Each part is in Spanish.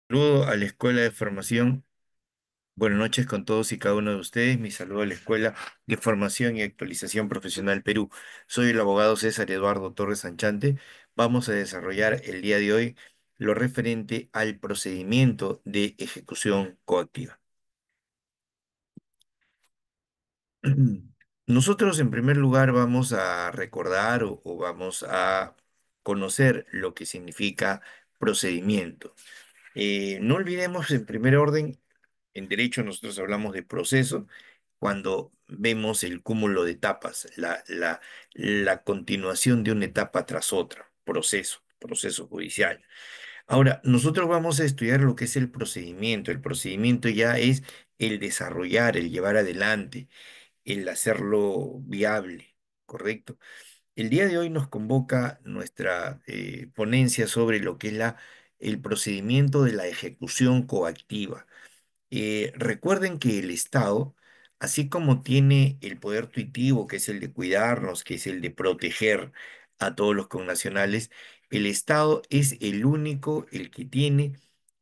Saludo a la Escuela de Formación. Buenas noches con todos y cada uno de ustedes. Mi saludo a la Escuela de Formación y Actualización Profesional Perú. Soy el abogado César Eduardo Torres Sanchante. Vamos a desarrollar el día de hoy lo referente al procedimiento de ejecución coactiva. Nosotros en primer lugar vamos a recordar o vamos a conocer lo que significa procedimiento. No olvidemos en primer orden, en derecho nosotros hablamos de proceso cuando vemos el cúmulo de etapas, la continuación de una etapa tras otra, proceso judicial. Ahora, nosotros vamos a estudiar lo que es el procedimiento. El procedimiento ya es el desarrollar, el llevar adelante, el hacerlo viable, ¿correcto? El día de hoy nos convoca nuestra ponencia sobre lo que es el procedimiento de la ejecución coactiva. Recuerden que el Estado, así como tiene el poder tuitivo, que es el de cuidarnos, que es el de proteger a todos los connacionales, el Estado es el único, el que tiene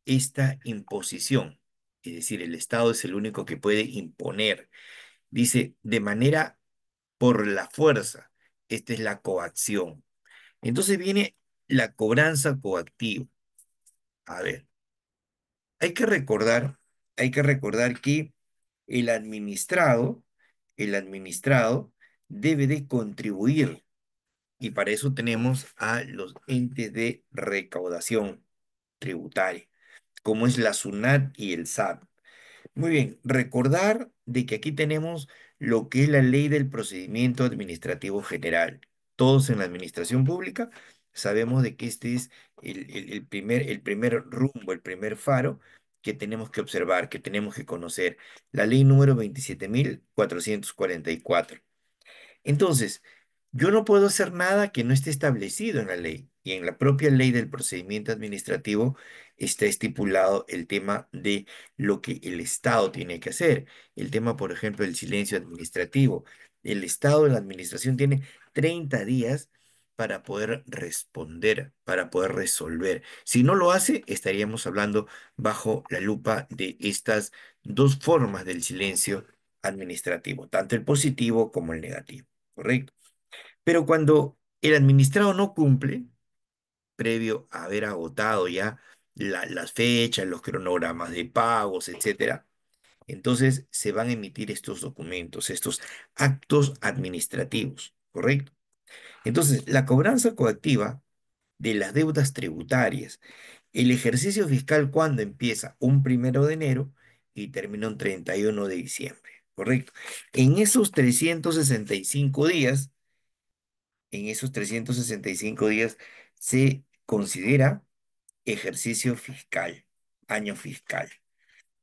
esta imposición. Es decir, el Estado es el único que puede imponer. Dice, de manera por la fuerza. Esta es la coacción. Entonces viene la cobranza coactiva. A ver, hay que recordar, hay que recordar que el administrado, el administrado debe de contribuir y para eso tenemos a los entes de recaudación tributaria, como es la SUNAT y el SAT. Muy bien, recordar de que aquí tenemos lo que es la ley del procedimiento administrativo general. Todos en la administración pública sabemos de que este es el primer rumbo, el primer faro que tenemos que observar, que tenemos que conocer. La ley número 27.444. Entonces, yo no puedo hacer nada que no esté establecido en la ley. Y en la propia ley del procedimiento administrativo está estipulado el tema de lo que el Estado tiene que hacer. El tema, por ejemplo, del silencio administrativo. El Estado, la administración tiene 30 días para poder responder, para poder resolver. Si no lo hace, estaríamos hablando bajo la lupa de estas dos formas del silencio administrativo, tanto el positivo como el negativo. ¿Correcto? Pero cuando el administrado no cumple, previo a haber agotado ya las fechas, los cronogramas de pagos, etcétera, entonces se van a emitir estos documentos, estos actos administrativos, ¿correcto? Entonces, la cobranza coactiva de las deudas tributarias, el ejercicio fiscal cuando empieza un 1 de enero y termina un 31 de diciembre, ¿correcto? En esos 365 días, en esos 365 días se considera ejercicio fiscal, año fiscal.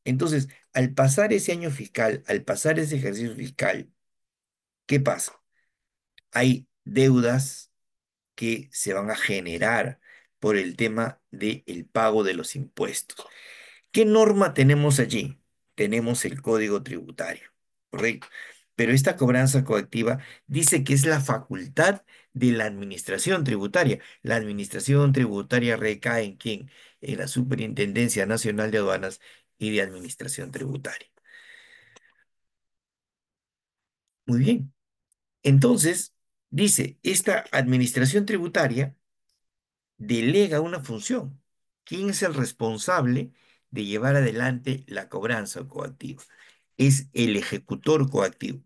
Entonces, al pasar ese año fiscal, al pasar ese ejercicio fiscal, ¿qué pasa? Hay deudas que se van a generar por el tema del pago de los impuestos. ¿Qué norma tenemos allí? Tenemos el Código Tributario, ¿correcto? Pero esta cobranza coactiva dice que es la facultad de la administración tributaria. La administración tributaria recae en quién? En la Superintendencia Nacional de Aduanas y de Administración Tributaria. Muy bien. Entonces, dice, esta administración tributaria delega una función. ¿Quién es el responsable de llevar adelante la cobranza coactiva? Es el ejecutor coactivo.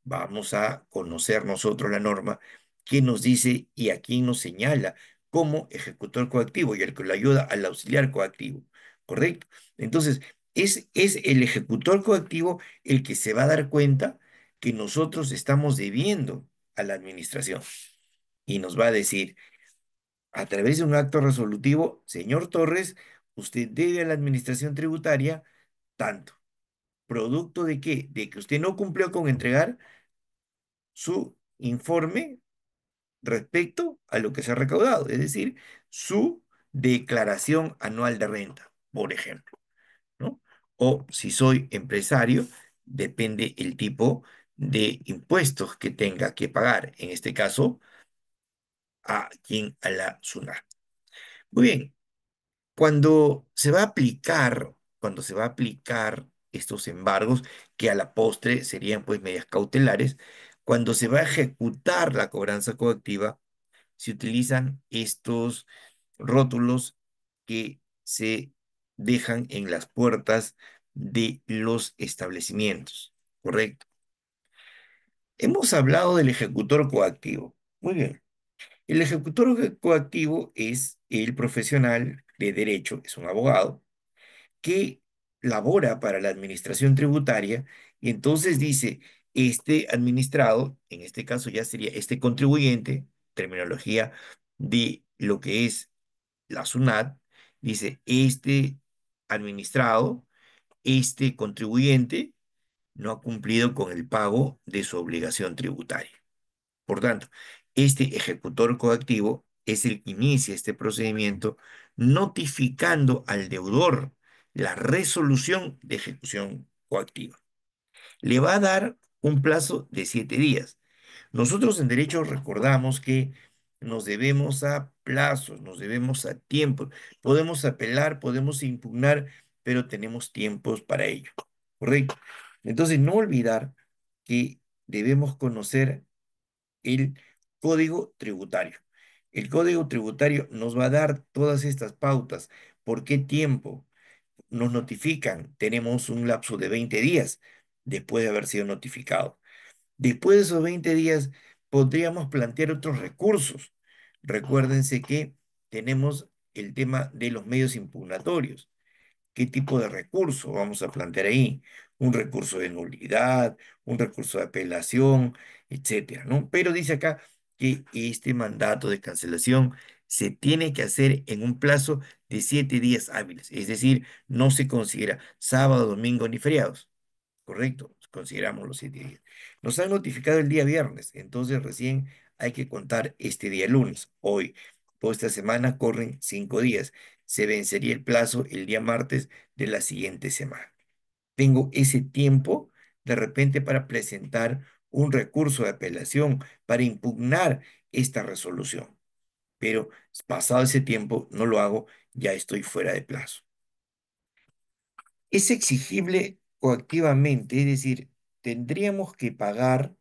Vamos a conocer nosotros la norma que nos dice y a quién nos señala como ejecutor coactivo y el que lo ayuda al auxiliar coactivo. ¿Correcto? Entonces, es el ejecutor coactivo el que se va a dar cuenta que nosotros estamos debiendo a la administración y nos va a decir, a través de un acto resolutivo, señor Torres, usted debe a la administración tributaria tanto. ¿Producto de qué? De que usted no cumplió con entregar su informe respecto a lo que se ha recaudado, es decir, su declaración anual de renta, por ejemplo, ¿no? O si soy empresario, depende el tipo de impuestos que tenga que pagar, en este caso, a la SUNAT. Muy bien. cuando se va a aplicar estos embargos, que a la postre serían pues medidas cautelares, cuando se va a ejecutar la cobranza coactiva, se utilizan estos rótulos que se dejan en las puertas de los establecimientos, ¿correcto? Hemos hablado del ejecutor coactivo. Muy bien. El ejecutor coactivo es el profesional de derecho, es un abogado, que labora para la administración tributaria y entonces dice, este administrado, en este caso ya sería este contribuyente, terminología de lo que es la SUNAT, dice, este administrado, este contribuyente no ha cumplido con el pago de su obligación tributaria. Por tanto, este ejecutor coactivo es el que inicia este procedimiento notificando al deudor la resolución de ejecución coactiva. Le va a dar un plazo de 7 días. Nosotros en derecho recordamos que nos debemos a plazos, nos debemos a tiempos. Podemos apelar, podemos impugnar, pero tenemos tiempos para ello. ¿Correcto? Entonces, no olvidar que debemos conocer el código tributario. El código tributario nos va a dar todas estas pautas. ¿Por qué tiempo? Nos notifican. Tenemos un lapso de 20 días después de haber sido notificado. Después de esos 20 días, podríamos plantear otros recursos. Recuérdense que tenemos el tema de los medios impugnatorios. ¿Qué tipo de recurso vamos a plantear ahí? Un recurso de nulidad, un recurso de apelación, etcétera, ¿no? Pero dice acá que este mandato de cancelación se tiene que hacer en un plazo de 7 días hábiles, es decir, no se considera sábado, domingo ni feriados. ¿Correcto? Consideramos los 7 días. Nos han notificado el día viernes, entonces recién hay que contar este día lunes. Hoy, toda esta semana corren 5 días. Se vencería el plazo el día martes de la siguiente semana. Tengo ese tiempo de repente para presentar un recurso de apelación, para impugnar esta resolución. Pero pasado ese tiempo, no lo hago, ya estoy fuera de plazo. Es exigible coactivamente, es decir, tendríamos que pagar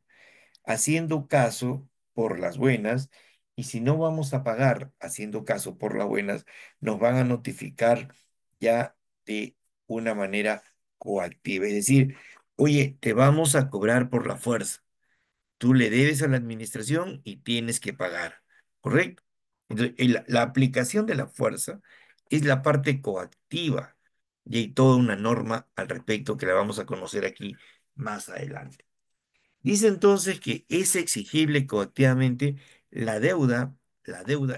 haciendo caso por las buenas, y si no vamos a pagar haciendo caso por las buenas, nos van a notificar ya de una manera coactiva. Es decir, oye, te vamos a cobrar por la fuerza. Tú le debes a la administración y tienes que pagar, ¿correcto? Entonces, la aplicación de la fuerza es la parte coactiva y hay toda una norma al respecto que la vamos a conocer aquí más adelante. Dice entonces que es exigible coactivamente la deuda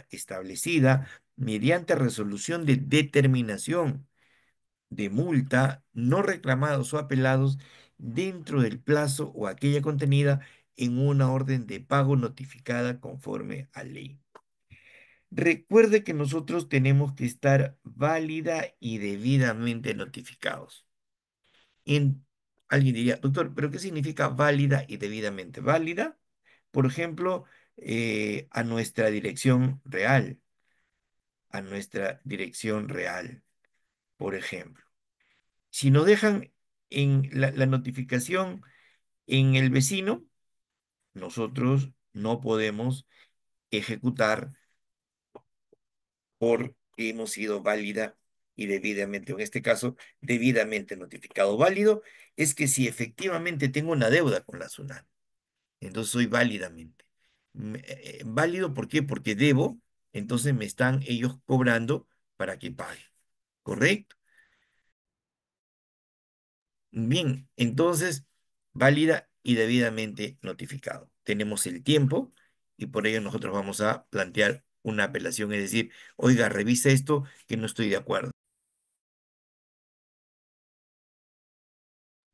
establecida mediante resolución de determinación de multa no reclamados o apelados dentro del plazo o aquella contenida en una orden de pago notificada conforme a ley. Recuerde que nosotros tenemos que estar válida y debidamente notificados. En, alguien diría, doctor, ¿pero qué significa válida y debidamente? Válida, por ejemplo, a nuestra dirección real, por ejemplo. Si nos dejan en la notificación en el vecino, nosotros no podemos ejecutar porque hemos sido válida y debidamente, en este caso, debidamente notificado. Válido es que si efectivamente tengo una deuda con la SUNAT, entonces soy válidamente. Válido, ¿por qué? Porque debo, entonces me están ellos cobrando para que pague. ¿Correcto? Bien, entonces, válida y debidamente notificado. Tenemos el tiempo y por ello nosotros vamos a plantear una apelación, es decir, oiga, revisa esto que no estoy de acuerdo.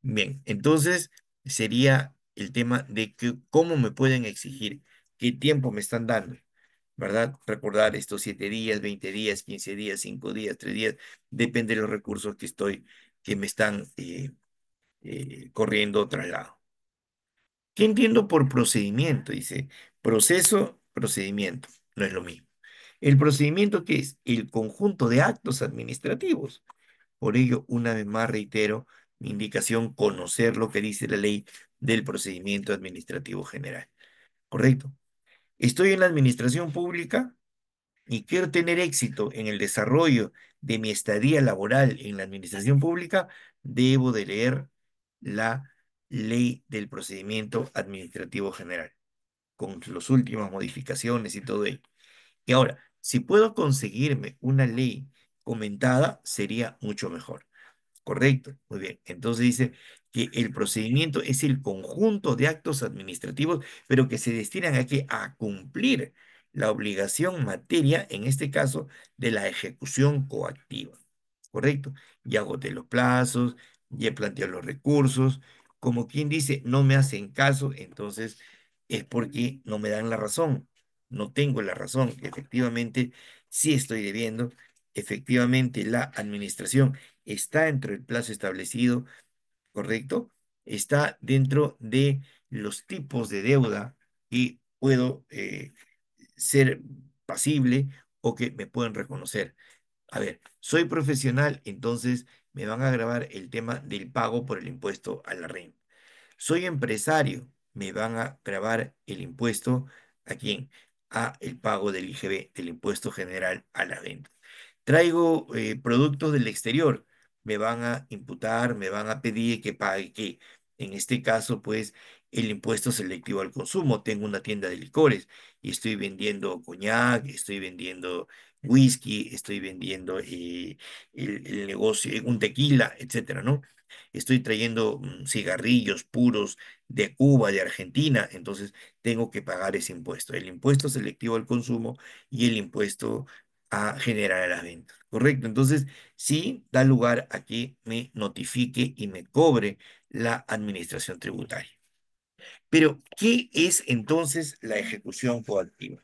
Bien, entonces sería el tema de que cómo me pueden exigir, qué tiempo me están dando, ¿verdad? Recordar estos 7 días, 20 días, 15 días, 5 días, 3 días, depende de los recursos que me están corriendo traslado. ¿Qué entiendo por procedimiento? Dice, proceso, procedimiento. No es lo mismo. ¿El procedimiento qué es? El conjunto de actos administrativos. Por ello, una vez más reitero mi indicación, conocer lo que dice la ley del procedimiento administrativo general. ¿Correcto? Estoy en la administración pública y quiero tener éxito en el desarrollo de mi estadía laboral en la administración pública, debo de leer la ley del procedimiento administrativo general, con las últimas modificaciones y todo ello. Y ahora, si puedo conseguirme una ley comentada, sería mucho mejor. Correcto, muy bien. Entonces dice que el procedimiento es el conjunto de actos administrativos, pero que se destinan a que a cumplir la obligación materia, en este caso, de la ejecución coactiva. Correcto. Ya agoté los plazos, ya planteado los recursos. Como quien dice, no me hacen caso, entonces es porque no me dan la razón. No tengo la razón. Efectivamente, sí estoy debiendo. Efectivamente, la administración está dentro del plazo establecido, ¿correcto? Está dentro de los tipos de deuda y puedo ser pasible o que me pueden reconocer. A ver, soy profesional, entonces me van a grabar el tema del pago por el impuesto a la renta. Soy empresario, me van a grabar el impuesto ¿a quién? A el pago del IGB, del impuesto general a la venta. Traigo productos del exterior, me van a imputar, me van a pedir que pague que, en este caso, pues, el impuesto selectivo al consumo. Tengo una tienda de licores y estoy vendiendo coñac, estoy vendiendo whisky, estoy vendiendo el negocio, un tequila, etcétera, ¿no? Estoy trayendo cigarrillos puros de Cuba, de Argentina, entonces tengo que pagar ese impuesto, el impuesto selectivo al consumo y el impuesto a generar a las ventas, ¿correcto? Entonces, sí da lugar a que me notifique y me cobre la administración tributaria. Pero, ¿qué es entonces la ejecución coactiva?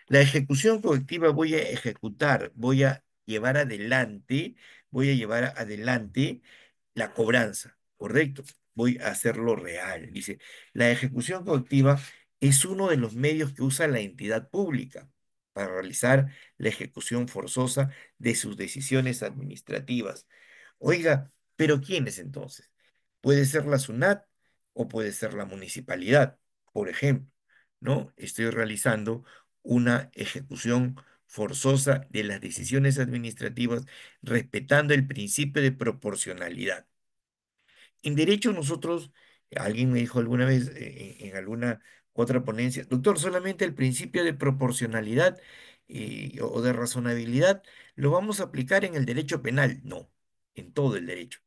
La ejecución coactiva voy a ejecutar, voy a llevar adelante la cobranza, ¿correcto? Voy a hacerlo real. Dice, la ejecución coactiva es uno de los medios que usa la entidad pública para realizar la ejecución forzosa de sus decisiones administrativas. Oiga, pero ¿quiénes entonces? Puede ser la SUNAT o puede ser la municipalidad, por ejemplo, ¿no? Estoy realizando una ejecución forzosa de las decisiones administrativas respetando el principio de proporcionalidad. En derecho nosotros, alguien me dijo alguna vez en alguna otra ponencia, doctor, solamente el principio de proporcionalidad o de razonabilidad lo vamos a aplicar en el derecho penal. No, en todo el derecho.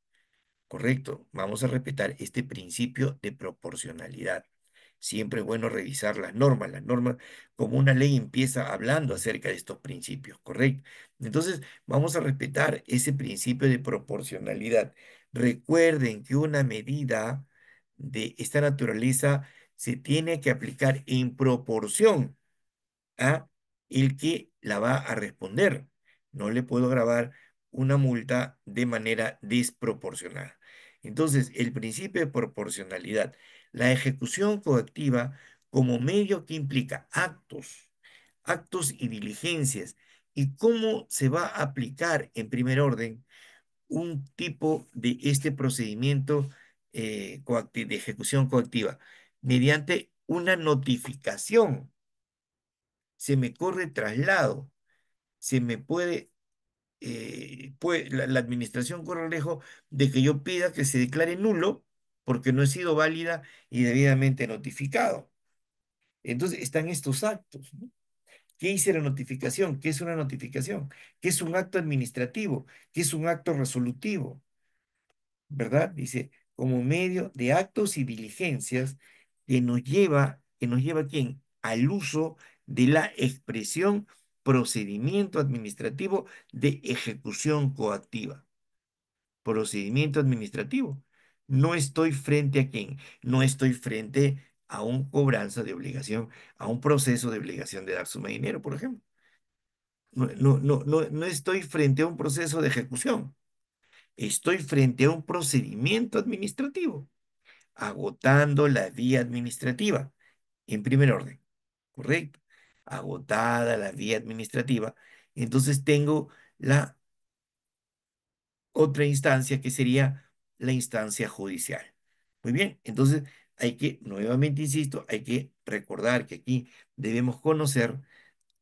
Correcto, vamos a respetar este principio de proporcionalidad. Siempre es bueno revisar las normas. Las normas, como una ley, empieza hablando acerca de estos principios, ¿correcto? Entonces, vamos a respetar ese principio de proporcionalidad. Recuerden que una medida de esta naturaleza se tiene que aplicar en proporción a el que la va a responder. No le puedo grabar una multa de manera desproporcionada. Entonces, el principio de proporcionalidad, la ejecución coactiva como medio que implica actos y diligencias, y cómo se va a aplicar en primer orden un tipo de este procedimiento de ejecución coactiva mediante una notificación. Se me corre traslado, se me la administración corre el riesgo de que yo pida que se declare nulo porque no he sido válida y debidamente notificado. Entonces están estos actos, ¿no? ¿Qué hice la notificación? ¿Qué es una notificación? ¿Qué es un acto administrativo? ¿Qué es un acto resolutivo? ¿Verdad? Dice, como medio de actos y diligencias que nos lleva ¿a quién? Al uso de la expresión procedimiento administrativo de ejecución coactiva. Procedimiento administrativo. No estoy frente a quién, no estoy frente a un cobranza de obligación, a un proceso de obligación de dar suma de dinero, por ejemplo. No estoy frente a un proceso de ejecución. Estoy frente a un procedimiento administrativo, agotando la vía administrativa, en primer orden, ¿correcto? agotada la vía administrativa, entonces tengo la otra instancia que sería la instancia judicial. Muy bien, entonces hay que, nuevamente insisto, hay que recordar que aquí debemos conocer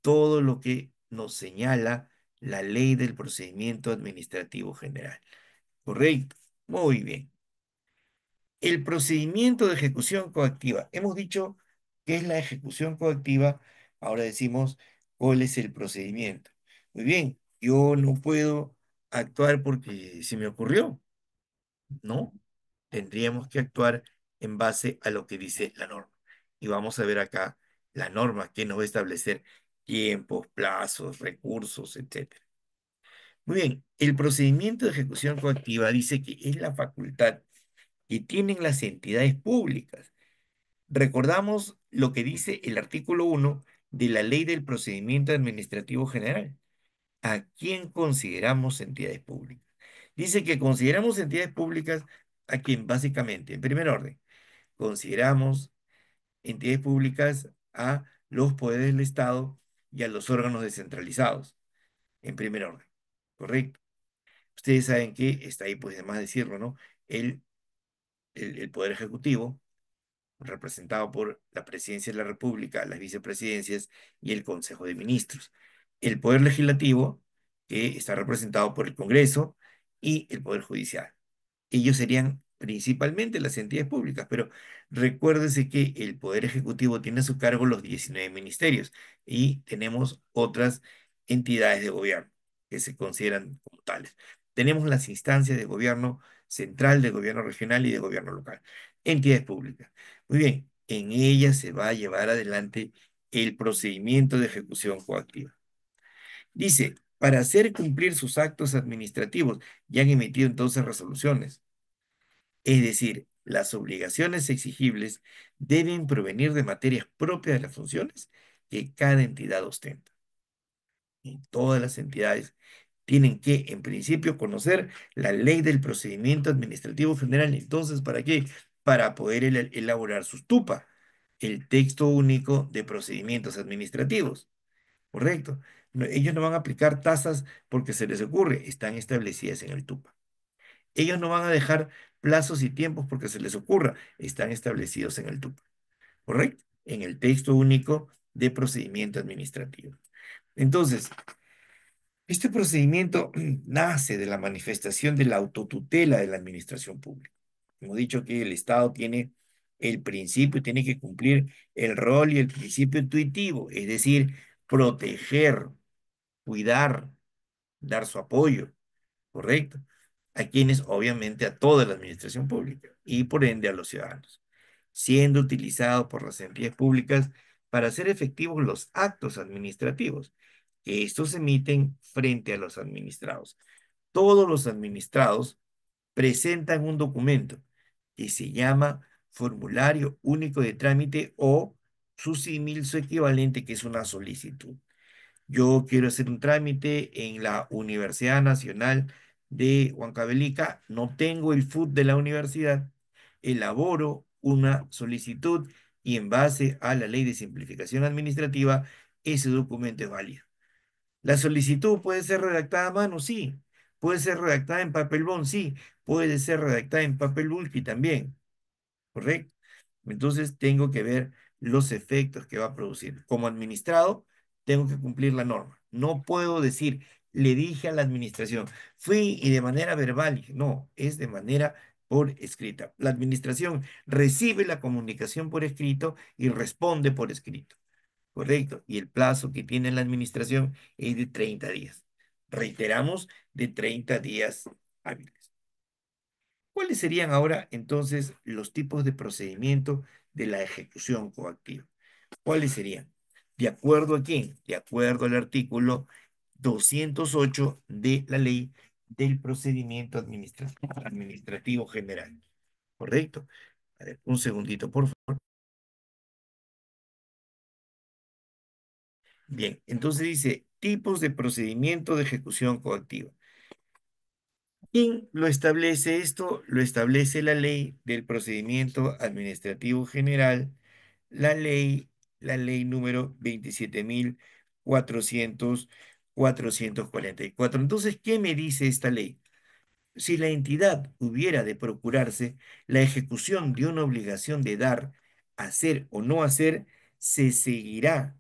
todo lo que nos señala la ley del procedimiento administrativo general. ¿Correcto? Muy bien. El procedimiento de ejecución coactiva. Hemos dicho qué es la ejecución coactiva, ahora decimos cuál es el procedimiento. Muy bien, yo no puedo actuar porque se me ocurrió. No, tendríamos que actuar en base a lo que dice la norma. Y vamos a ver acá la norma que nos va a establecer tiempos, plazos, recursos, etcétera. Muy bien, el procedimiento de ejecución coactiva dice que es la facultad que tienen las entidades públicas. Recordamos lo que dice el artículo 1 de la Ley del Procedimiento Administrativo General. ¿A quién consideramos entidades públicas? Dice que consideramos entidades públicas a quien básicamente, en primer orden, consideramos entidades públicas a los poderes del Estado y a los órganos descentralizados, en primer orden. ¿Correcto? Ustedes saben que está ahí, pues, además decirlo, ¿no? El, el Poder Ejecutivo, representado por la Presidencia de la República, las vicepresidencias y el Consejo de Ministros. El Poder Legislativo, que está representado por el Congreso, y el Poder Judicial. Ellos serían principalmente las entidades públicas, pero recuérdese que el Poder Ejecutivo tiene a su cargo los 19 ministerios y tenemos otras entidades de gobierno que se consideran como tales. Tenemos las instancias de gobierno central, de gobierno regional y de gobierno local, entidades públicas. Muy bien, en ellas se va a llevar adelante el procedimiento de ejecución coactiva. Dice, para hacer cumplir sus actos administrativos, ya han emitido entonces resoluciones. Es decir, las obligaciones exigibles deben provenir de materias propias de las funciones que cada entidad ostenta. Y todas las entidades tienen que, en principio, conocer la ley del procedimiento administrativo general. Entonces, ¿para qué? Para poder elaborar sus TUPA, el texto único de procedimientos administrativos. ¿Correcto? Ellos no van a aplicar tasas porque se les ocurre, están establecidas en el TUPA. Ellos no van a dejar plazos y tiempos porque se les ocurra, están establecidos en el TUPA, ¿correcto? En el texto único de procedimiento administrativo. Entonces, este procedimiento nace de la manifestación de la autotutela de la administración pública. Hemos dicho que el Estado tiene el principio, tiene que cumplir el rol y el principio intuitivo, es decir, proteger, cuidar, dar su apoyo, ¿correcto? A quienes, obviamente, a toda la administración pública y por ende a los ciudadanos, siendo utilizado por las entidades públicas para hacer efectivos los actos administrativos que estos emiten frente a los administrados. Todos los administrados presentan un documento que se llama Formulario Único de Trámite o su símil, su equivalente, que es una solicitud. Yo quiero hacer un trámite en la Universidad Nacional de Huancavelica, no tengo el FUT de la universidad, elaboro una solicitud y en base a la ley de simplificación administrativa, ese documento es válido. La solicitud puede ser redactada a mano, sí. Puede ser redactada en papel bond, sí. Puede ser redactada en papel bulky también. ¿Correcto? Entonces tengo que ver los efectos que va a producir. Como administrado, tengo que cumplir la norma. No puedo decir, le dije a la administración, fui y de manera verbal. No, es de manera por escrita. La administración recibe la comunicación por escrito y responde por escrito. ¿Correcto? Y el plazo que tiene la administración es de 30 días. Reiteramos, de 30 días hábiles. ¿Cuáles serían ahora entonces los tipos de procedimiento de la ejecución coactiva? ¿Cuáles serían? ¿De acuerdo a quién? De acuerdo al artículo 208 de la ley del procedimiento administrativo general. ¿Correcto? A ver, un segundito, por favor. Bien, entonces dice tipos de procedimiento de ejecución coactiva. ¿Quién lo establece esto? Lo establece la ley del procedimiento administrativo general, la ley la ley número 27.444. Entonces, ¿qué me dice esta ley? Si la entidad hubiera de procurarse la ejecución de una obligación de dar, hacer o no hacer, se seguirá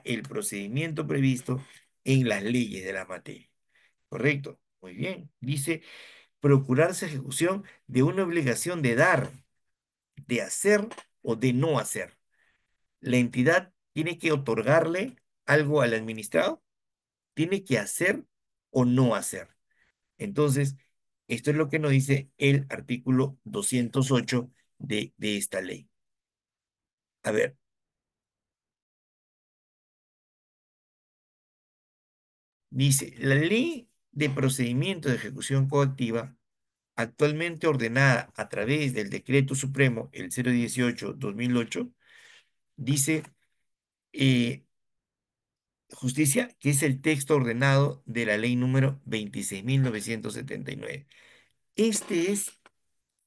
el procedimiento previsto en las leyes de la materia. ¿Correcto? Muy bien. Dice procurarse ejecución de una obligación de dar, de hacer o de no hacer. La entidad tiene que otorgarle algo al administrado, tiene que hacer o no hacer. Entonces, esto es lo que nos dice el artículo 208 de esta ley. A ver, dice, la ley de procedimiento de ejecución coactiva, actualmente ordenada a través del Decreto Supremo, el 018/2008, dice eh, justicia, que es el texto ordenado de la ley número 26.979. Este es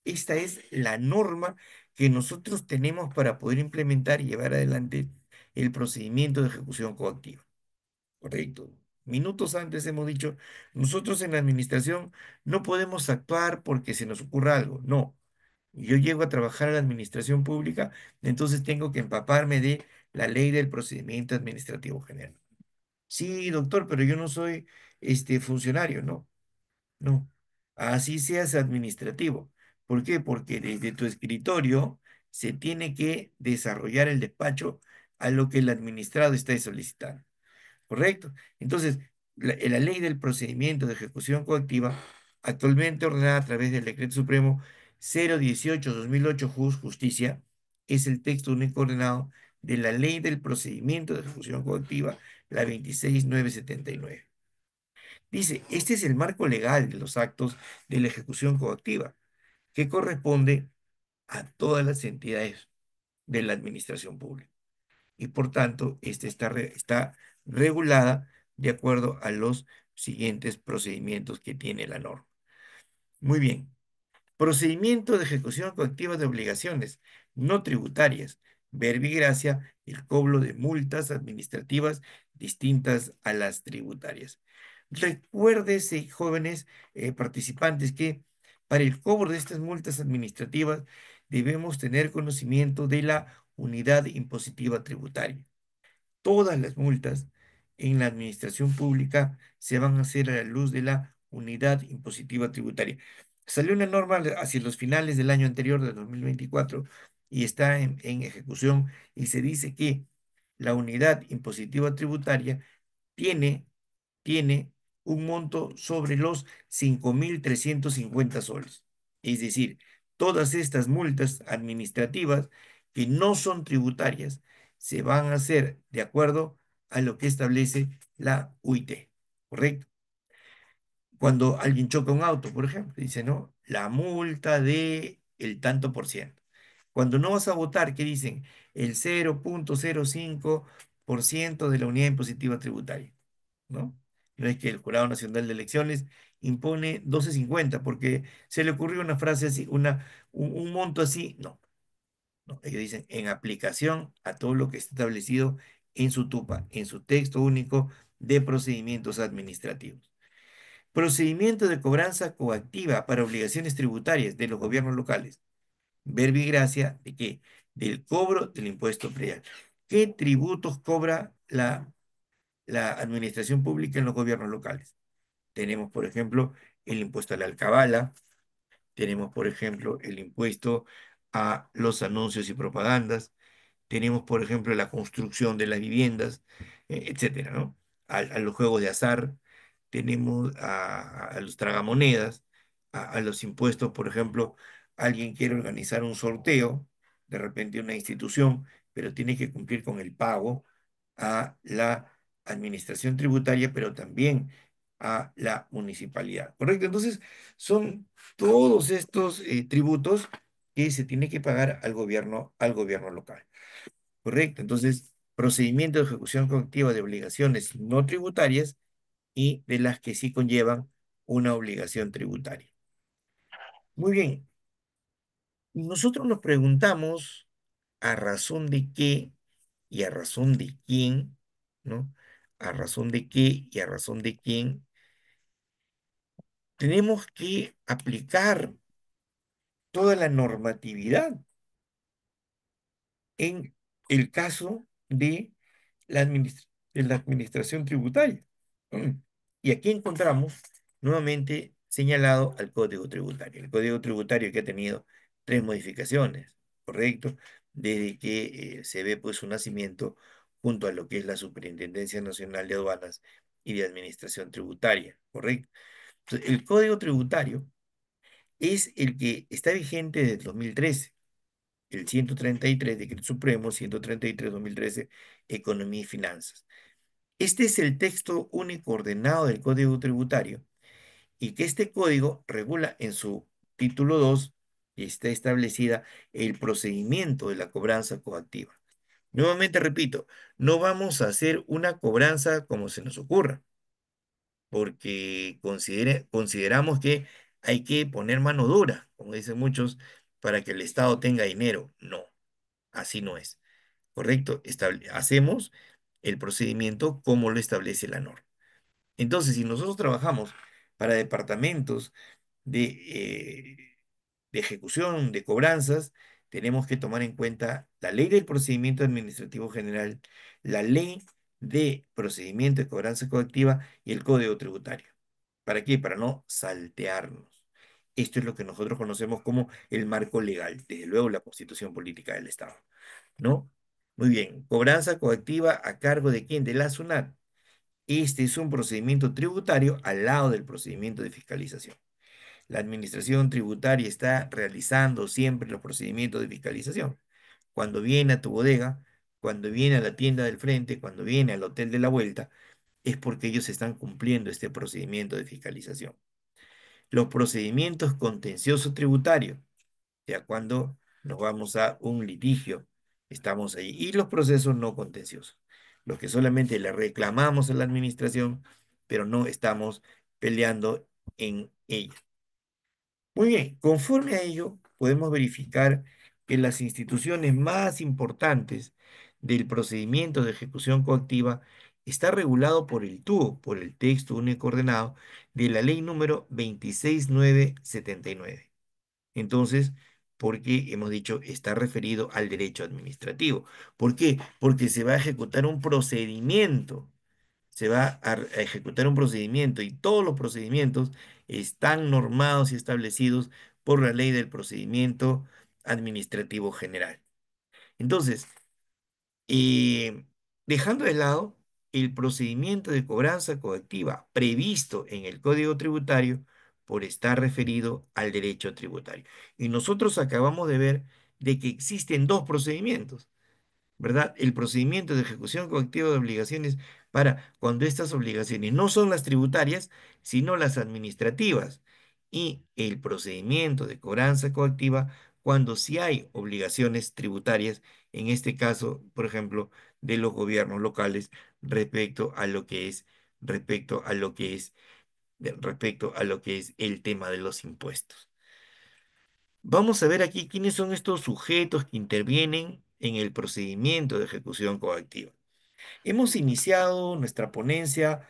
Esta es la norma que nosotros tenemos para poder implementar y llevar adelante el procedimiento de ejecución coactiva. Correcto. Minutos antes hemos dicho, nosotros en la administración no podemos actuar porque se nos ocurra algo. No. Yo llego a trabajar en la administración pública, entonces tengo que empaparme de la ley del procedimiento administrativo general. Sí, doctor, pero yo no soy funcionario, ¿no? No, así seas administrativo. ¿Por qué? Porque desde tu escritorio se tiene que desarrollar el despacho a lo que el administrado está solicitando. ¿Correcto? Entonces, la ley del procedimiento de ejecución coactiva, actualmente ordenada a través del Decreto Supremo 018/2008 Justicia, es el texto único ordenado de la ley del procedimiento de ejecución coactiva, la 26.979. Dice, este es el marco legal de los actos de la ejecución coactiva, que corresponde a todas las entidades de la administración pública. Y por tanto, este está regulada de acuerdo a los siguientes procedimientos que tiene la norma. Muy bien. Procedimiento de ejecución coactiva de obligaciones no tributarias. Verbigracia, el cobro de multas administrativas distintas a las tributarias. Recuérdese, jóvenes participantes, que para el cobro de estas multas administrativas debemos tener conocimiento de la unidad impositiva tributaria. Todas las multas en la administración pública se van a hacer a la luz de la unidad impositiva tributaria. Salió una norma hacia los finales del año anterior, de 2024, y está en ejecución, y se dice que la unidad impositiva tributaria tiene, tiene un monto sobre los 5.350 soles. Es decir, todas estas multas administrativas que no son tributarias se van a hacer de acuerdo a lo que establece la UIT, ¿correcto? Cuando alguien choca un auto, por ejemplo, dice, ¿no? La multa de el tanto por ciento. Cuando no vas a votar, ¿qué dicen? El 0.05% de la unidad impositiva tributaria, ¿no? No es que el Jurado Nacional de Elecciones impone 12.50 porque se le ocurrió una frase así, un monto así. No, no. Ellos dicen en aplicación a todo lo que está establecido en su TUPA, en su texto único de procedimientos administrativos. Procedimiento de cobranza coactiva para obligaciones tributarias de los gobiernos locales. Verbigracia de qué? Del cobro del impuesto predial. ¿Qué tributos cobra la administración pública en los gobiernos locales? Tenemos, por ejemplo, el impuesto a la alcabala, tenemos, por ejemplo, el impuesto a los anuncios y propagandas, tenemos, por ejemplo, la construcción de las viviendas, etcétera, ¿no? A los juegos de azar, tenemos a los tragamonedas, a los impuestos, por ejemplo, alguien quiere organizar un sorteo, de repente una institución, pero tiene que cumplir con el pago a la administración tributaria, pero también a la municipalidad, ¿correcto? Entonces, son todos estos tributos que se tiene que pagar al gobierno local. Correcto. Entonces, procedimiento de ejecución coactiva de obligaciones no tributarias y de las que sí conllevan una obligación tributaria. Muy bien. Nosotros nos preguntamos a razón de qué y a razón de quién, ¿no? A razón de qué y a razón de quién tenemos que aplicar toda la normatividad en el caso de de la administración tributaria. Mm. Y aquí encontramos nuevamente señalado al Código Tributario. El Código Tributario que ha tenido tres modificaciones, ¿correcto? Desde que se ve pues su nacimiento junto a lo que es la Superintendencia Nacional de Aduanas y de Administración Tributaria, ¿correcto? Entonces, el Código Tributario es el que está vigente desde el 2013, el 133, Decreto Supremo 133/2013, Economía y Finanzas. Este es el texto único ordenado del Código Tributario y que este código regula en su título 2 y está establecida el procedimiento de la cobranza coactiva. Nuevamente repito, no vamos a hacer una cobranza como se nos ocurra, porque consideramos que hay que poner mano dura, como dicen muchos, para que el Estado tenga dinero. No, así no es. ¿Correcto? Hacemos el procedimiento como lo establece la norma. Entonces, si nosotros trabajamos para departamentos de ejecución, de cobranzas, tenemos que tomar en cuenta la ley del procedimiento administrativo general, la ley de procedimiento de cobranza colectiva y el código tributario. ¿Para qué? Para no saltearnos. Esto es lo que nosotros conocemos como el marco legal, desde luego la Constitución Política del Estado, ¿no? Muy bien, cobranza coactiva a cargo de quién, de la SUNAT. Este es un procedimiento tributario al lado del procedimiento de fiscalización. La administración tributaria está realizando siempre los procedimientos de fiscalización. Cuando viene a tu bodega, cuando viene a la tienda del frente, cuando viene al hotel de la vuelta, es porque ellos están cumpliendo este procedimiento de fiscalización. Los procedimientos contenciosos tributarios, ya cuando nos vamos a un litigio, estamos ahí. Y los procesos no contenciosos, los que solamente le reclamamos a la administración, pero no estamos peleando en ella. Muy bien, conforme a ello, podemos verificar que las instituciones más importantes del procedimiento de ejecución coactiva está regulado por el TUO, por el texto único ordenado de la ley número 26979. Entonces, porque hemos dicho está referido al derecho administrativo. ¿Por qué? Porque se va a ejecutar un procedimiento, se va a ejecutar un procedimiento y todos los procedimientos están normados y establecidos por la ley del procedimiento administrativo general. Entonces, eh, dejando de lado el procedimiento de cobranza coactiva previsto en el Código Tributario por estar referido al derecho tributario. Y nosotros acabamos de ver de que existen dos procedimientos, ¿verdad? El procedimiento de ejecución coactiva de obligaciones para cuando estas obligaciones no son las tributarias, sino las administrativas. Y el procedimiento de cobranza coactiva cuando sí hay obligaciones tributarias, en este caso, por ejemplo, de los gobiernos locales respecto a lo que es, respecto a lo que es, respecto a lo que es el tema de los impuestos. Vamos a ver aquí quiénes son estos sujetos que intervienen en el procedimiento de ejecución coactiva. Hemos iniciado nuestra ponencia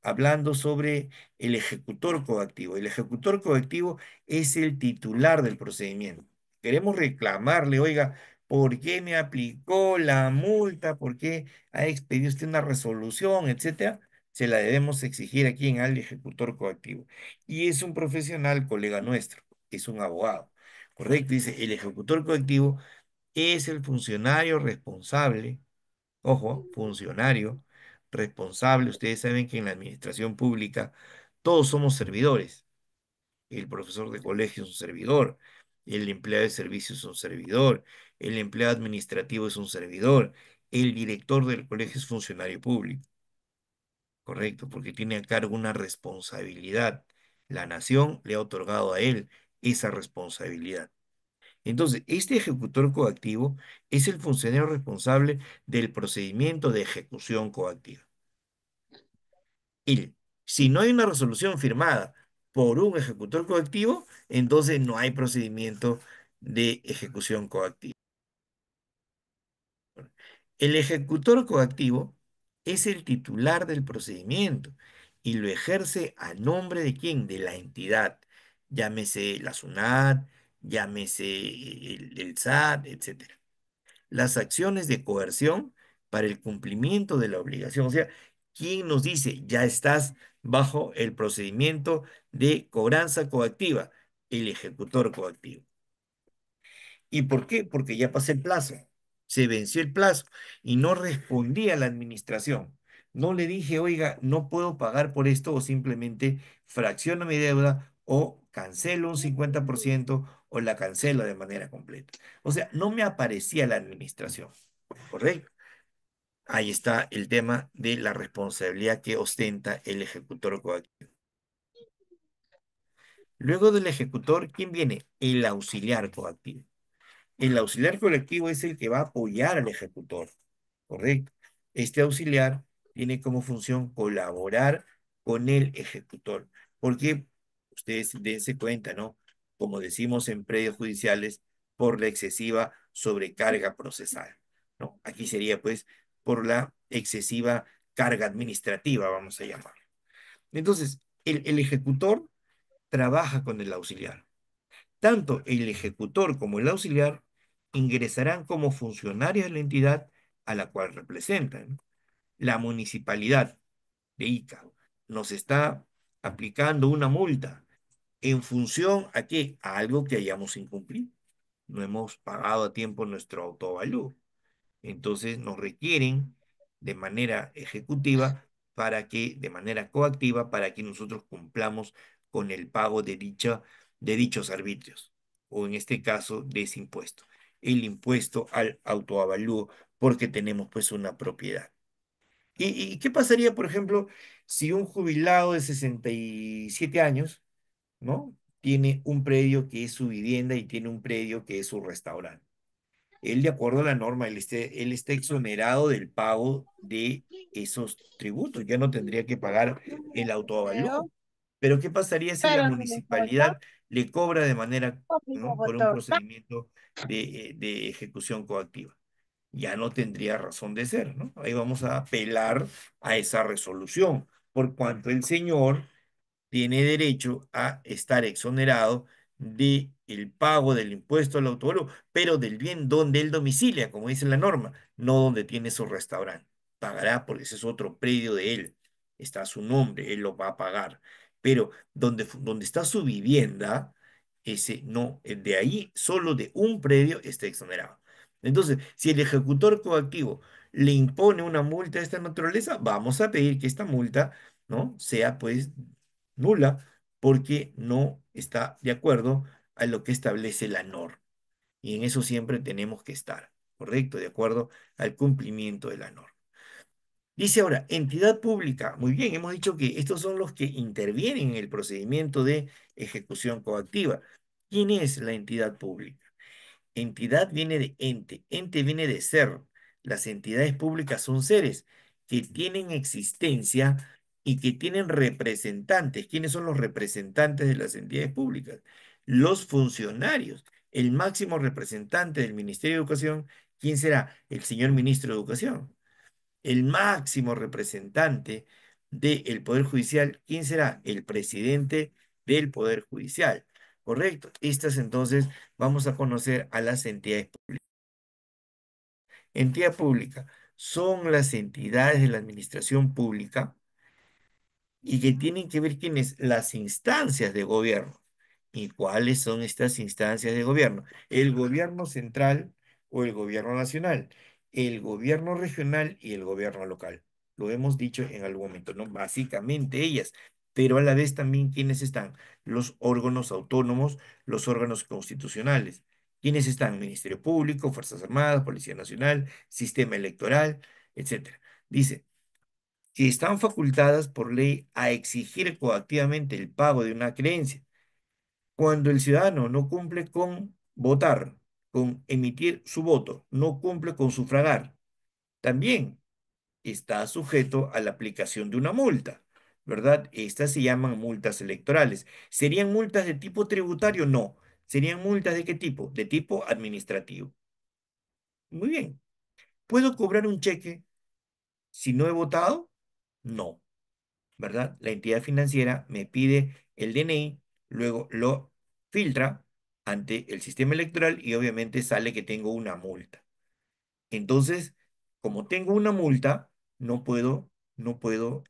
hablando sobre el ejecutor coactivo. El ejecutor coactivo es el titular del procedimiento. Queremos reclamarle, oiga, ¿por qué me aplicó la multa? ¿Por qué ha expedido usted una resolución, etcétera? Se la debemos exigir aquí en al ejecutor coactivo. Y es un profesional, colega nuestro, es un abogado. Correcto, dice, el ejecutor coactivo es el funcionario responsable. Ojo, funcionario responsable. Ustedes saben que en la administración pública todos somos servidores. El profesor de colegio es un servidor, el empleado de servicio es un servidor, el empleado administrativo es un servidor, el director del colegio es funcionario público, correcto, porque tiene a cargo una responsabilidad. La nación le ha otorgado a él esa responsabilidad. Entonces, este ejecutor coactivo es el funcionario responsable del procedimiento de ejecución coactiva. Y si no hay una resolución firmada por un ejecutor coactivo, entonces no hay procedimiento de ejecución coactiva. El ejecutor coactivo es el titular del procedimiento y lo ejerce a nombre de quién, de la entidad, llámese la SUNAT, llámese el SAT, etcétera. Las acciones de coerción para el cumplimiento de la obligación. O sea, ¿quién nos dice ya estás bajo el procedimiento de cobranza coactiva? El ejecutor coactivo. ¿Y por qué? Porque ya pasó el plazo, se venció el plazo y no respondí a la administración. No le dije, oiga, no puedo pagar por esto o simplemente fracciono mi deuda o cancelo un 50% o la cancelo de manera completa. O sea, no me aparecía la administración, ¿correcto? Ahí está el tema de la responsabilidad que ostenta el ejecutor coactivo. Luego del ejecutor, ¿quién viene? El auxiliar coactivo. El auxiliar colectivo es el que va a apoyar al ejecutor, ¿correcto? Este auxiliar tiene como función colaborar con el ejecutor, porque ustedes dense cuenta, ¿no? Como decimos en predios judiciales, por la excesiva sobrecarga procesal, ¿no? Aquí sería, pues, por la excesiva carga administrativa, vamos a llamar. Entonces, el ejecutor trabaja con el auxiliar. Tanto el ejecutor como el auxiliar ingresarán como funcionarios de la entidad a la cual representan. La municipalidad de Ica nos está aplicando una multa en función a qué, a algo que hayamos incumplido. No hemos pagado a tiempo nuestro autoavalúo. Entonces nos requieren de manera ejecutiva de manera coactiva, para que nosotros cumplamos con el pago de dichos arbitrios, o en este caso de ese impuesto, el impuesto al autoavalúo, porque tenemos pues una propiedad. ¿Y qué pasaría, por ejemplo, si un jubilado de 67 años, ¿no? Tiene un predio que es su vivienda y tiene un predio que es su restaurante? Él, de acuerdo a la norma, él está exonerado del pago de esos tributos, ya no tendría que pagar el Pero, autoavalúo. Pero ¿qué pasaría si la pero si les falta, municipalidad le cobra de manera, conmigo ¿no? Por un votó. procedimiento de ejecución coactiva? Ya no tendría razón de ser, ¿no? Ahí vamos a apelar a esa resolución, por cuanto el señor tiene derecho a estar exonerado de el pago del impuesto al automóvil, pero del bien donde él domicilia, como dice la norma, no donde tiene su restaurante. Pagará porque ese es otro predio de él. Está su nombre, él lo va a pagar. Pero donde está su vivienda, ese no, de ahí solo de un predio está exonerado. Entonces, si el ejecutor coactivo le impone una multa de esta naturaleza, vamos a pedir que esta multa, ¿no? Sea pues nula, porque no está de acuerdo a lo que establece la norma. Y en eso siempre tenemos que estar, ¿correcto? De acuerdo al cumplimiento de la norma. Dice ahora, entidad pública. Muy bien, hemos dicho que estos son los que intervienen en el procedimiento de ejecución coactiva. ¿Quién es la entidad pública? Entidad viene de ente, ente viene de ser. Las entidades públicas son seres que tienen existencia y que tienen representantes. ¿Quiénes son los representantes de las entidades públicas? Los funcionarios. El máximo representante del Ministerio de Educación, ¿quién será? El señor ministro de Educación. El máximo representante del Poder Judicial, ¿quién será? El presidente del Poder Judicial. ¿Correcto? Estas entonces vamos a conocer a las entidades públicas. Entidad pública son las entidades de la administración pública y que tienen que ver quiénes, las instancias de gobierno. ¿Y cuáles son estas instancias de gobierno? El gobierno central o el gobierno nacional, el gobierno regional y el gobierno local. Lo hemos dicho en algún momento, ¿no? Básicamente ellas, pero a la vez también quiénes están, los órganos autónomos, los órganos constitucionales. ¿Quiénes están? Ministerio Público, Fuerzas Armadas, Policía Nacional, Sistema Electoral, etcétera. Dice, que están facultadas por ley a exigir coactivamente el pago de una creencia cuando el ciudadano no cumple con votar, con emitir su voto, no cumple con sufragar. También está sujeto a la aplicación de una multa, ¿verdad? Estas se llaman multas electorales. ¿Serían multas de tipo tributario? No. ¿Serían multas de qué tipo? De tipo administrativo. Muy bien. ¿Puedo cobrar un cheque si no he votado? No, ¿verdad? La entidad financiera me pide el DNI, luego lo filtra ante el sistema electoral y obviamente sale que tengo una multa. Entonces, como tengo una multa, no puedo,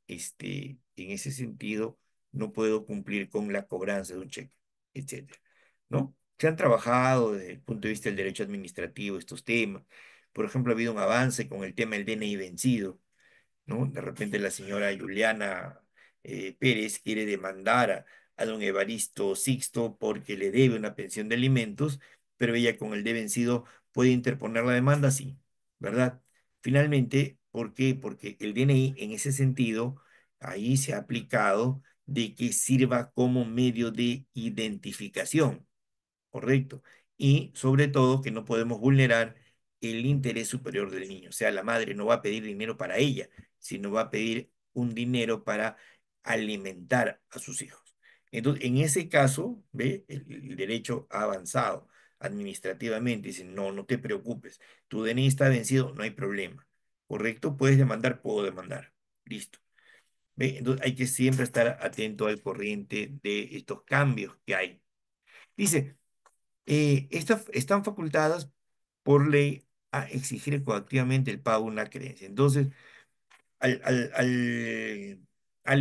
en ese sentido, no puedo cumplir con la cobranza de un cheque, etcétera, ¿no? Se han trabajado desde el punto de vista del derecho administrativo estos temas. Por ejemplo, ha habido un avance con el tema del DNI vencido, ¿no? De repente la señora Juliana Pérez quiere demandar a don Evaristo Sixto porque le debe una pensión de alimentos, pero ella con el de vencido puede interponer la demanda, sí, ¿verdad? Finalmente, ¿por qué? Porque el DNI en ese sentido, ahí se ha aplicado de que sirva como medio de identificación. Correcto. Y sobre todo que no podemos vulnerar el interés superior del niño. O sea, la madre no va a pedir dinero para ella, sino va a pedir un dinero para alimentar a sus hijos. Entonces, en ese caso, ¿ve? El derecho ha avanzado administrativamente. Dicen, no, no te preocupes. Tu DNI está vencido, no hay problema. ¿Correcto? ¿Puedes demandar? Puedo demandar. Listo. ¿Ve? Entonces, hay que siempre estar atento al corriente de estos cambios que hay. Dice, están facultadas por ley a exigir coactivamente el pago de una creencia. Entonces, al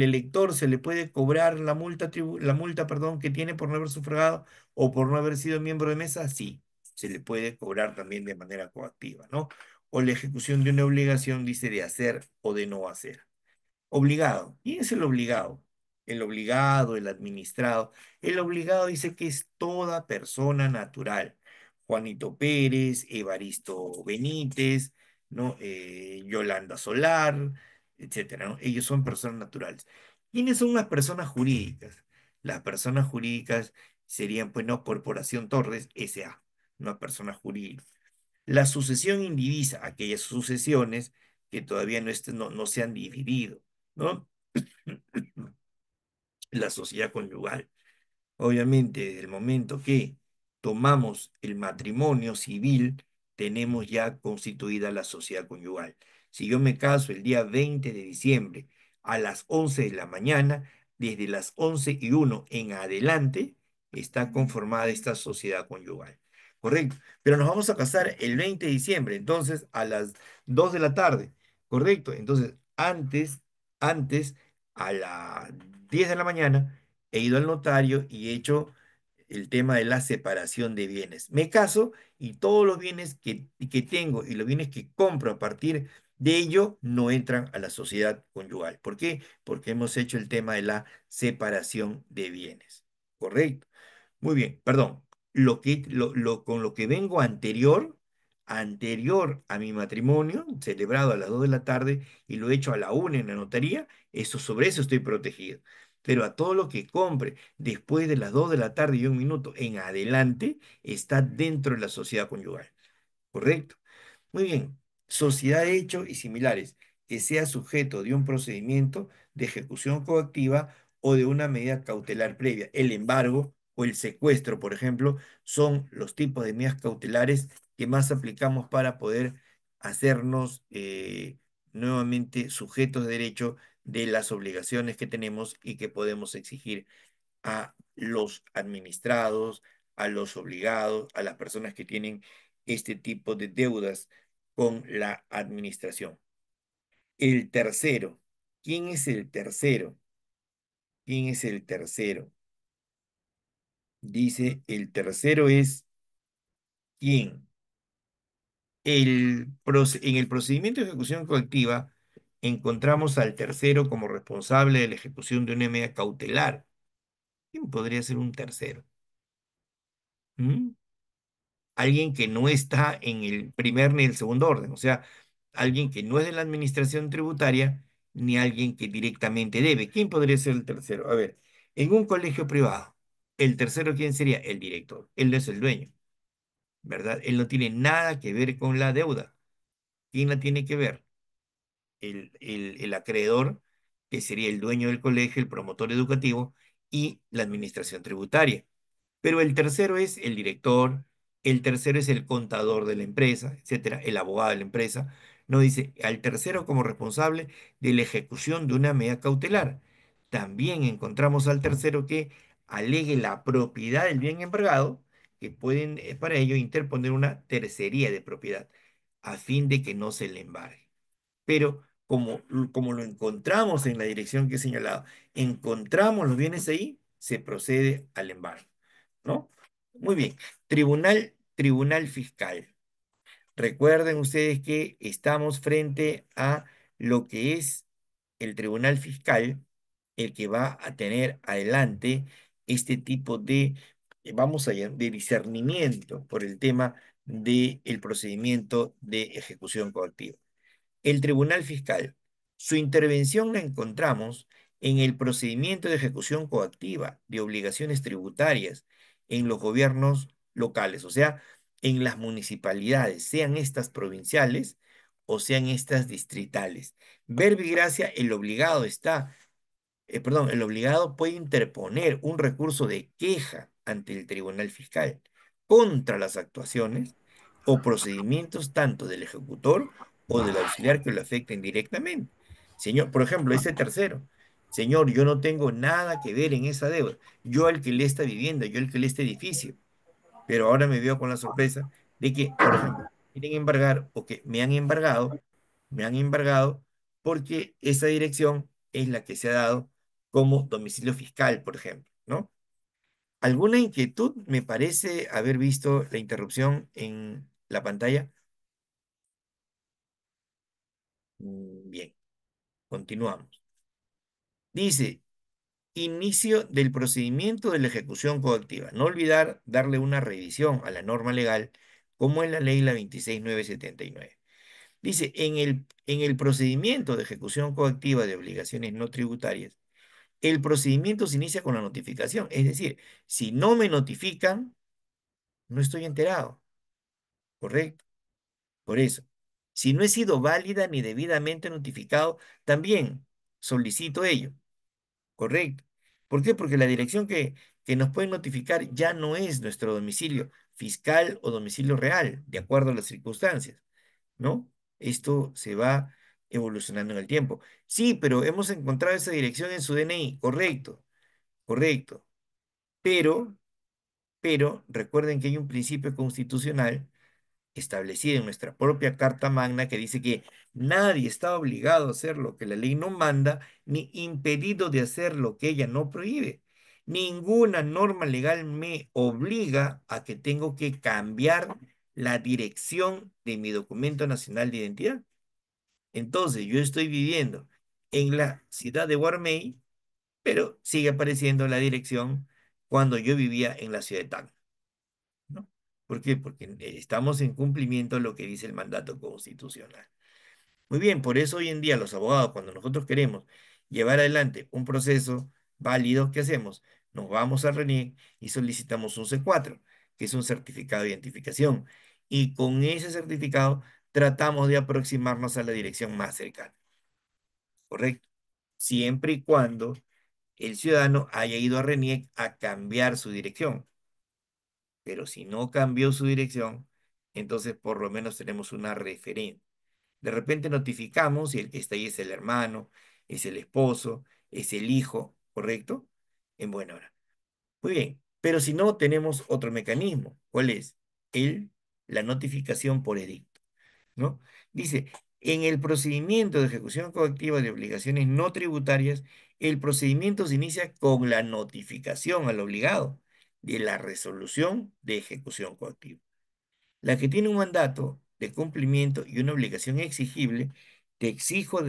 elector se le puede cobrar la multa, que tiene por no haber sufragado o por no haber sido miembro de mesa, sí, se le puede cobrar también de manera coactiva, ¿no? O la ejecución de una obligación, dice, de hacer o de no hacer. Obligado. ¿Quién es el obligado? El obligado, el administrado. El obligado dice que es toda persona natural. Juanito Pérez, Evaristo Benítez, ¿no? Yolanda Solar, etcétera, ¿no? Ellos son personas naturales. ¿Quiénes son las personas jurídicas? Las personas jurídicas serían, pues, no, Corporación Torres, S.A., una persona jurídica. La sucesión indivisa, aquellas sucesiones que todavía no se han dividido, ¿no? La sociedad conyugal. Obviamente, desde el momento que tomamos el matrimonio civil, tenemos ya constituida la sociedad conyugal. Si yo me caso el día 20 de diciembre a las 11 de la mañana, desde las 11:01 en adelante, está conformada esta sociedad conyugal. ¿Correcto? Pero nos vamos a casar el 20 de diciembre, entonces a las 2 de la tarde. ¿Correcto? Entonces, antes, a las 10 de la mañana he ido al notario y he hecho el tema de la separación de bienes. Me caso y todos los bienes que tengo y los bienes que compro a partir de ello no entran a la sociedad conyugal. ¿Por qué? Porque hemos hecho el tema de la separación de bienes. ¿Correcto? Muy bien, perdón. Con lo que vengo anterior a mi matrimonio, celebrado a las 2 de la tarde y lo he hecho a la 1 en la notaría, sobre eso estoy protegido. Pero a todo lo que compre después de las 2 de la tarde y 1 minuto en adelante, está dentro de la sociedad conyugal. ¿Correcto? Muy bien. Sociedad de hecho y similares, que sea sujeto de un procedimiento de ejecución coactiva o de una medida cautelar previa. El embargo o el secuestro, por ejemplo, son los tipos de medidas cautelares que más aplicamos para poder hacernos nuevamente sujetos de derecho de las obligaciones que tenemos y que podemos exigir a los administrados, a los obligados, a las personas que tienen este tipo de deudas con la administración. El tercero. ¿Quién es el tercero? ¿Quién es el tercero? Dice, el tercero es quién. En el procedimiento de ejecución colectiva encontramos al tercero como responsable de la ejecución de una medida cautelar. ¿Quién podría ser un tercero? ¿Mm? Alguien que no está en el primer ni el segundo orden, o sea, alguien que no es de la administración tributaria ni alguien que directamente debe. ¿Quién podría ser el tercero? A ver, en un colegio privado, el tercero, ¿quién sería? El director. Él no es el dueño, ¿verdad? Él no tiene nada que ver con la deuda. ¿Quién la tiene que ver? El acreedor, que sería el dueño del colegio, el promotor educativo y la administración tributaria. Pero el tercero es el director, el tercero es el contador de la empresa, etcétera, el abogado de la empresa. No dice al tercero como responsable de la ejecución de una medida cautelar. También encontramos al tercero que alegue la propiedad del bien embargado, que pueden para ello interponer una tercería de propiedad a fin de que no se le embargue. Pero como lo encontramos en la dirección que he señalado, encontramos los bienes ahí, se procede al embargo, ¿no? Muy bien. Tribunal fiscal. Recuerden ustedes que estamos frente a lo que es el tribunal fiscal, el que va a tener adelante este tipo de, de discernimiento por el tema del procedimiento de ejecución coactiva. El Tribunal Fiscal, su intervención la encontramos en el procedimiento de ejecución coactiva de obligaciones tributarias en los gobiernos locales, o sea, en las municipalidades, sean estas provinciales o sean estas distritales. Verbigracia, el obligado está el obligado puede interponer un recurso de queja ante el Tribunal Fiscal contra las actuaciones o procedimientos tanto del ejecutor o del auxiliar que lo afecten directamente. Señor, por ejemplo, ese tercero. Señor, yo no tengo nada que ver en esa deuda. Yo alquilé esta vivienda, yo alquilé este edificio, pero ahora me veo con la sorpresa de que, por ejemplo, quieren embargar o que me han embargado porque esa dirección es la que se ha dado como domicilio fiscal, por ejemplo, ¿no? ¿Alguna inquietud? Me parece haber visto la interrupción en la pantalla. Bien, continuamos. Dice, inicio del procedimiento de la ejecución coactiva. No olvidar darle una revisión a la norma legal como en la ley la 26979. Dice, en el procedimiento de ejecución coactiva de obligaciones no tributarias, el procedimiento se inicia con la notificación. Es decir, si no me notifican, no estoy enterado, ¿correcto? Por eso, si no he sido válida ni debidamente notificado, también solicito ello, ¿correcto? ¿Por qué? Porque la dirección que nos pueden notificar ya no es nuestro domicilio fiscal o domicilio real, de acuerdo a las circunstancias, ¿no? Esto se va evolucionando en el tiempo. Sí, pero hemos encontrado esa dirección en su DNI, correcto, correcto. Pero, pero recuerden que hay un principio constitucional establecido en nuestra propia Carta Magna que dice que nadie está obligado a hacer lo que la ley no manda, ni impedido de hacer lo que ella no prohíbe. Ninguna norma legal me obliga a que tengo que cambiar la dirección de mi documento nacional de identidad. Entonces, yo estoy viviendo en la ciudad de Guarmey, pero sigue apareciendo la dirección cuando yo vivía en la ciudad de Tacna, ¿no? ¿Por qué? Porque estamos en cumplimiento de lo que dice el mandato constitucional. Muy bien, por eso hoy en día los abogados, cuando nosotros queremos llevar adelante un proceso válido, ¿qué hacemos? Nos vamos a RENIEC y solicitamos un C4, que es un certificado de identificación. Y con ese certificado tratamos de aproximarnos a la dirección más cercana, ¿correcto? Siempre y cuando el ciudadano haya ido a RENIEC a cambiar su dirección. Pero si no cambió su dirección, entonces por lo menos tenemos una referencia. De repente notificamos si el que está ahí es el hermano, es el esposo, es el hijo, ¿correcto? En buena hora. Muy bien, pero si no, tenemos otro mecanismo. ¿Cuál es? La notificación por edicto, ¿no? Dice, en el procedimiento de ejecución coactiva de obligaciones no tributarias, el procedimiento se inicia con la notificación al obligado de la resolución de ejecución coactiva. La que tiene un mandato de cumplimiento y una obligación exigible, te exijo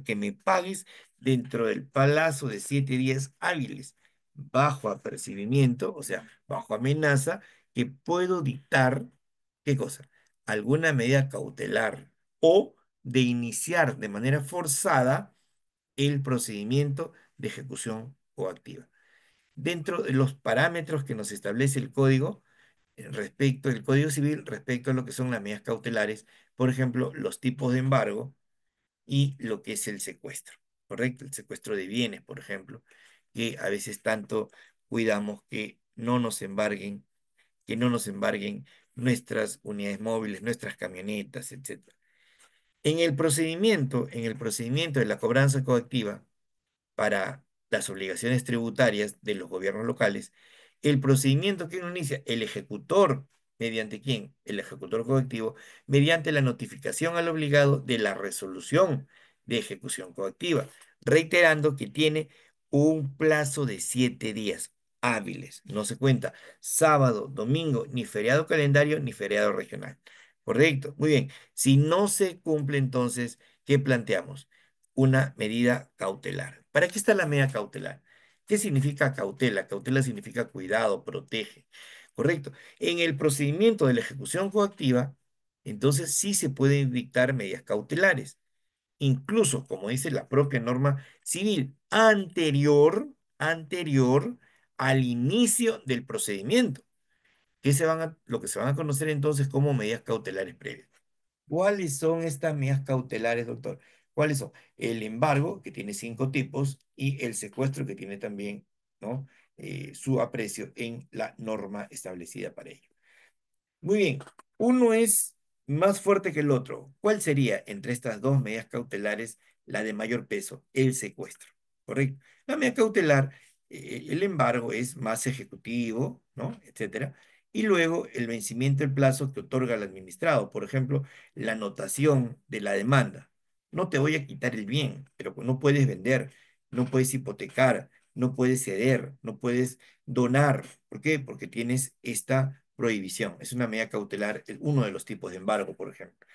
que me pagues dentro del plazo de 7 días hábiles, bajo apercibimiento, o sea, bajo amenaza, que puedo dictar, ¿qué cosa? Alguna medida cautelar o de iniciar de manera forzada el procedimiento de ejecución coactiva. Dentro de los parámetros que nos establece el código, respecto del Código Civil, respecto a lo que son las medidas cautelares, por ejemplo, los tipos de embargo y lo que es el secuestro, ¿correcto? El secuestro de bienes, por ejemplo, que a veces tanto cuidamos que no nos embarguen que no nos embarguen nuestras unidades móviles, nuestras camionetas, etcétera. En el procedimiento de la cobranza coactiva, para las obligaciones tributarias de los gobiernos locales, el procedimiento que uno inicia, el ejecutor, ¿mediante quién? El ejecutor coactivo, mediante la notificación al obligado de la resolución de ejecución coactiva, reiterando que tiene un plazo de 7 días hábiles. No se cuenta sábado, domingo, ni feriado calendario, ni feriado regional. ¿Correcto? Muy bien. Si no se cumple, entonces, ¿qué planteamos? Una medida cautelar. ¿Para qué está la medida cautelar? ¿Qué significa cautela? Cautela significa cuidado, protege. ¿Correcto? En el procedimiento de la ejecución coactiva, entonces sí se pueden dictar medidas cautelares, incluso, como dice la propia norma civil, anterior al inicio del procedimiento, lo que se van a conocer entonces como medidas cautelares previas. ¿Cuáles son estas medidas cautelares, doctor? ¿Cuáles son? El embargo, que tiene 5 tipos, y el secuestro, que tiene también, ¿no? Su aprecio en la norma establecida para ello. Muy bien, uno es más fuerte que el otro. ¿Cuál sería entre estas dos medidas cautelares la de mayor peso? El secuestro, ¿correcto? La medida cautelar, el embargo es más ejecutivo, ¿no? Etcétera. Y luego el vencimiento del plazo que otorga el administrado. Por ejemplo, la anotación de la demanda. No te voy a quitar el bien, pero no puedes vender, no puedes hipotecar, no puedes ceder, no puedes donar. ¿Por qué? Porque tienes esta prohibición. Es una medida cautelar, es uno de los tipos de embargo, por ejemplo.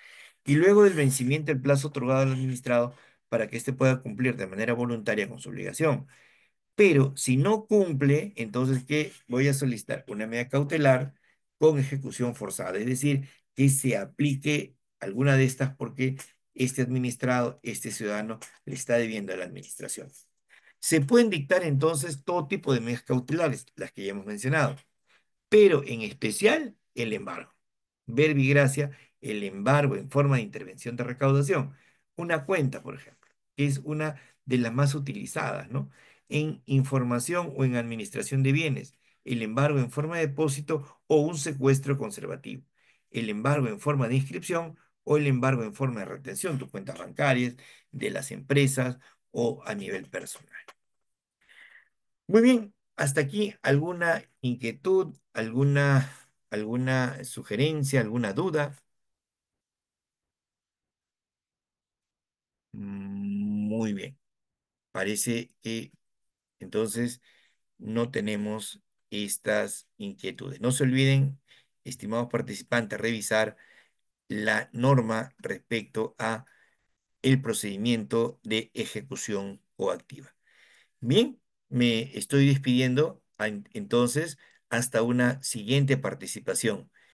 Y luego del vencimiento del plazo otorgado al administrado para que éste pueda cumplir de manera voluntaria con su obligación. Pero si no cumple, entonces, ¿qué voy a solicitar? Una medida cautelar con ejecución forzada, es decir, que se aplique alguna de estas porque este administrado, este ciudadano, le está debiendo a la administración. Se pueden dictar entonces todo tipo de medidas cautelares, las que ya hemos mencionado, pero en especial el embargo. Verbigracia, el embargo en forma de intervención de recaudación. Una cuenta, por ejemplo, que es una de las más utilizadas, ¿no? En información o en administración de bienes. El embargo en forma de depósito o un secuestro conservativo. El embargo en forma de inscripción o el embargo en forma de retención, tus cuentas bancarias, de las empresas o a nivel personal. Muy bien, hasta aquí alguna inquietud, alguna sugerencia, alguna duda. Muy bien, parece que entonces no tenemos estas inquietudes. No se olviden, estimados participantes, revisar la norma respecto a el procedimiento de ejecución coactiva. Bien, me estoy despidiendo entonces hasta una siguiente participación.